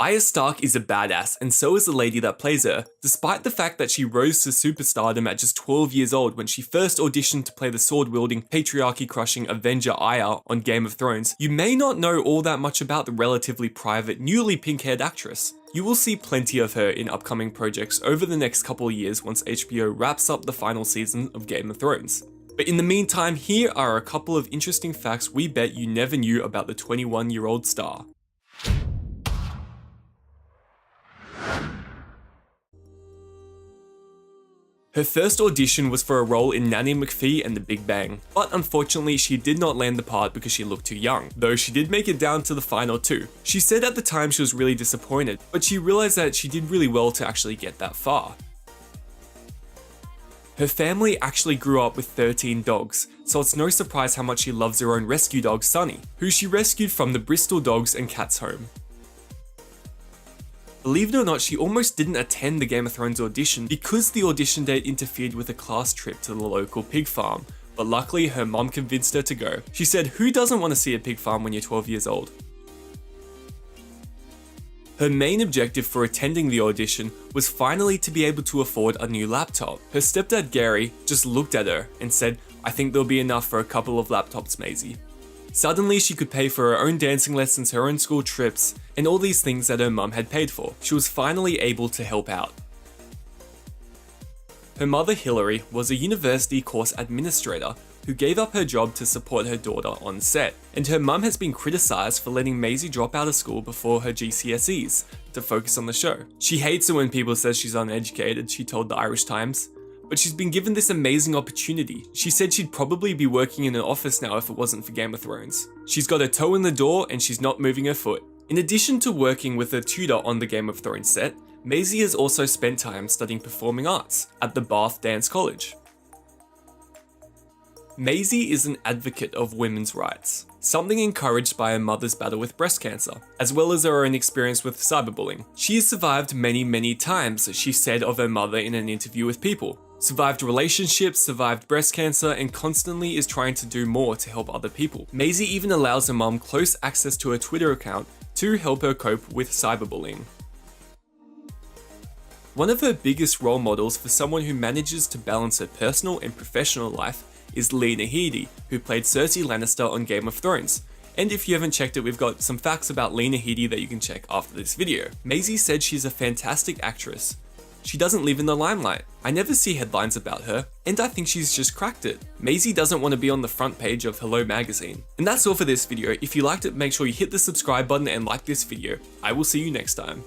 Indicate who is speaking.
Speaker 1: Arya Stark is a badass, and so is the lady that plays her. Despite the fact that she rose to superstardom at just 12 years old when she first auditioned to play the sword-wielding, patriarchy-crushing avenger Arya on Game of Thrones, you may not know all that much about the relatively private, newly pink-haired actress. You will see plenty of her in upcoming projects over the next couple of years once HBO wraps up the final season of Game of Thrones. But in the meantime, here are a couple of interesting facts we bet you never knew about the 21-year-old star. Her first audition was for a role in Nanny McPhee and The Big Bang, but unfortunately she did not land the part because she looked too young, though she did make it down to the final two. She said at the time she was really disappointed, but she realized that she did really well to actually get that far. Her family actually grew up with 13 dogs, so it's no surprise how much she loves her own rescue dog Sunny, who she rescued from the Bristol Dogs and Cats home. Believe it or not, she almost didn't attend the Game of Thrones audition because the audition date interfered with a class trip to the local pig farm, but luckily her mom convinced her to go. She said, "Who doesn't want to see a pig farm when you're 12 years old?" Her main objective for attending the audition was finally to be able to afford a new laptop. Her stepdad Gary just looked at her and said, "I think there'll be enough for a couple of laptops, Maisie." Suddenly, she could pay for her own dancing lessons, her own school trips, and all these things that her mum had paid for. She was finally able to help out. Her mother, Hillary, was a university course administrator who gave up her job to support her daughter on set. And her mum has been criticized for letting Maisie drop out of school before her GCSEs to focus on the show. She hates it when people say she's uneducated, she told the Irish Times. But she's been given this amazing opportunity. She said she'd probably be working in an office now if it wasn't for Game of Thrones. She's got her toe in the door and she's not moving her foot. In addition to working with a tutor on the Game of Thrones set, Maisie has also spent time studying performing arts at the Bath Dance College. Maisie is an advocate of women's rights, something encouraged by her mother's battle with breast cancer, as well as her own experience with cyberbullying. She has survived many times, she said of her mother in an interview with People. Survived relationships, survived breast cancer, and constantly is trying to do more to help other people. Maisie even allows her mom close access to her Twitter account to help her cope with cyberbullying. One of her biggest role models for someone who manages to balance her personal and professional life is Lena Headey, who played Cersei Lannister on Game of Thrones. And if you haven't checked it, we've got some facts about Lena Headey that you can check after this video. Maisie said she's a fantastic actress. She doesn't live in the limelight. I never see headlines about her, and I think she's just cracked it. Maisie doesn't want to be on the front page of Hello magazine. And that's all for this video. If you liked it, make sure you hit the subscribe button and like this video. I will see you next time.